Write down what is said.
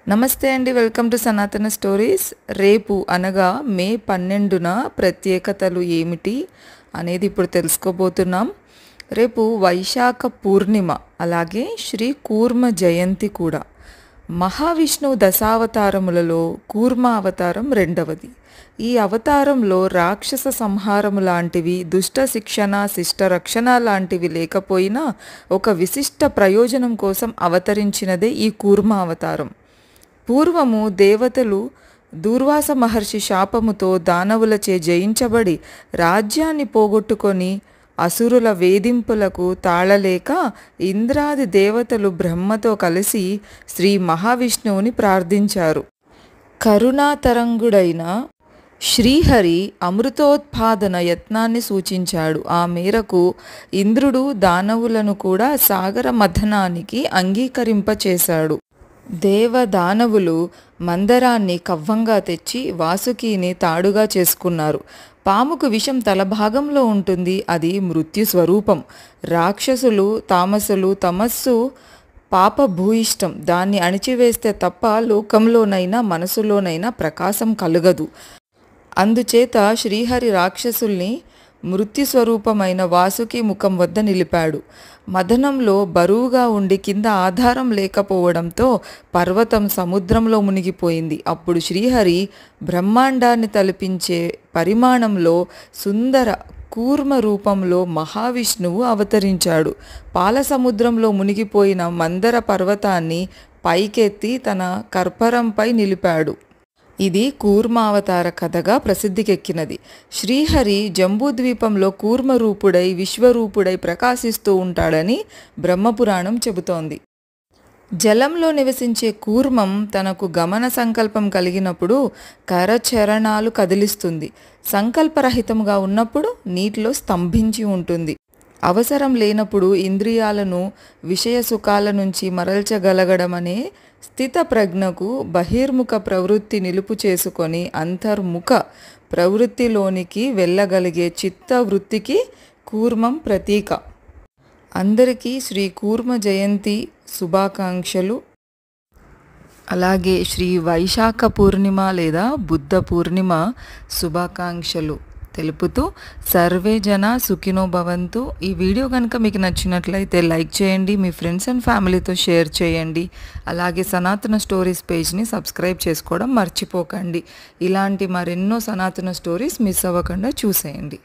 నమస్తే అండి. Welcome to సనాతన స్టోరీస్. రేపు అనగా మే 12న ప్రత్యేకతలు ఏమిటి అనేది ఇప్పుడు తెలుసుకోబోతున్నాం. రేపు వైశాఖ పూర్ణిమ, అలాగే శ్రీ కూర్మ జయంతి కూడా. మహావిష్ణువు దశావతారములలో కూర్మ అవతారం రెండవది. ఈ అవతారంలో రాక్షస సంహారము లాంటివి, దుష్ట శిక్షణ, శిష్ట రక్షణ లాంటివి లేకపోయినా ఒక విశిష్ట ప్రయోజనం కోసం అవతరించినదే ఈ కూర్మ అవతారం. పూర్వము దేవతలు దూర్వాస మహర్షి శాపముతో దానవులచే జయించబడి రాజ్యాన్ని పోగొట్టుకొని అసురుల వేధింపులకు తాళలేక ఇంద్రాది దేవతలు బ్రహ్మతో కలిసి శ్రీ మహావిష్ణువుని ప్రార్థించారు. కరుణాతరంగుడైన శ్రీహరి అమృతోత్పాదన యత్నాన్ని సూచించాడు. ఆ మేరకు ఇంద్రుడు దానవులను కూడా సాగర మథనానికి అంగీకరింపచేశాడు. దేవదానవులు మందరాన్ని కవ్వంగా తెచ్చి వాసుకిని తాడుగా చేసుకున్నారు. పాముకు విషం తలభాగంలో ఉంటుంది, అది మృత్యు స్వరూపం. రాక్షసులు తామసులు తమస్సు పాపభూయిష్టం, దాన్ని అణిచివేస్తే తప్ప లోకంలోనైనా మనసులోనైనా ప్రకాశం కలుగదు. అందుచేత శ్రీహరి రాక్షసుల్ని మృత్యుస్వరూపమైన వాసుకి ముఖం వద్ద నిలిపాడు. మదనంలో బరువుగా ఉండి కింద ఆధారం లేకపోవడంతో పర్వతం సముద్రంలో మునిగిపోయింది. అప్పుడు శ్రీహరి బ్రహ్మాండాన్ని తలపించే పరిమాణంలో సుందర కూర్మ రూపంలో మహావిష్ణువు అవతరించాడు. పాల సముద్రంలో మునిగిపోయిన మందర పర్వతాన్ని పైకెత్తి తన కర్పరంపై నిలిపాడు. ఇది కూర్మావతార కథగా ప్రసిద్ధికెక్కినది. శ్రీహరి జంబూద్వీపంలో కూర్మరూపుడై విశ్వరూపుడై ప్రకాశిస్తూ ఉంటాడని బ్రహ్మపురాణం చెబుతోంది. జలంలో నివసించే కూర్మం తనకు గమన సంకల్పం కలిగినప్పుడు కరచరణాలు కదిలిస్తుంది. సంకల్పరహితంగా ఉన్నప్పుడు నీటిలో స్తంభించి ఉంటుంది. అవసరం లేనప్పుడు ఇంద్రియాలను విషయ సుఖాల నుంచి మరల్చగలగడం అనే స్థిత ప్రజ్ఞకు బహిర్ముఖ ప్రవృత్తి నిలుపు చేసుకొని అంతర్ముఖ ప్రవృత్తిలోనికి వెళ్ళగలిగే చిత్త వృత్తికి కూర్మం ప్రతీక. అందరికీ శ్రీ కూర్మ జయంతి శుభాకాంక్షలు. అలాగే శ్రీ వైశాఖ పూర్ణిమ లేదా బుద్ధ పూర్ణిమ శుభాకాంక్షలు తెలుపుతూ సర్వే జన సుఖినో భవంతు. ఈ వీడియో కనుక మీకు నచ్చినట్లయితే లైక్ చేయండి, మీ ఫ్రెండ్స్ అండ్ ఫ్యామిలీతో షేర్ చేయండి. అలాగే సనాతన స్టోరీస్ పేజ్ని సబ్స్క్రైబ్ చేసుకోవడం మర్చిపోకండి. ఇలాంటి మరెన్నో సనాతన స్టోరీస్ మిస్ అవ్వకుండా చూసేయండి.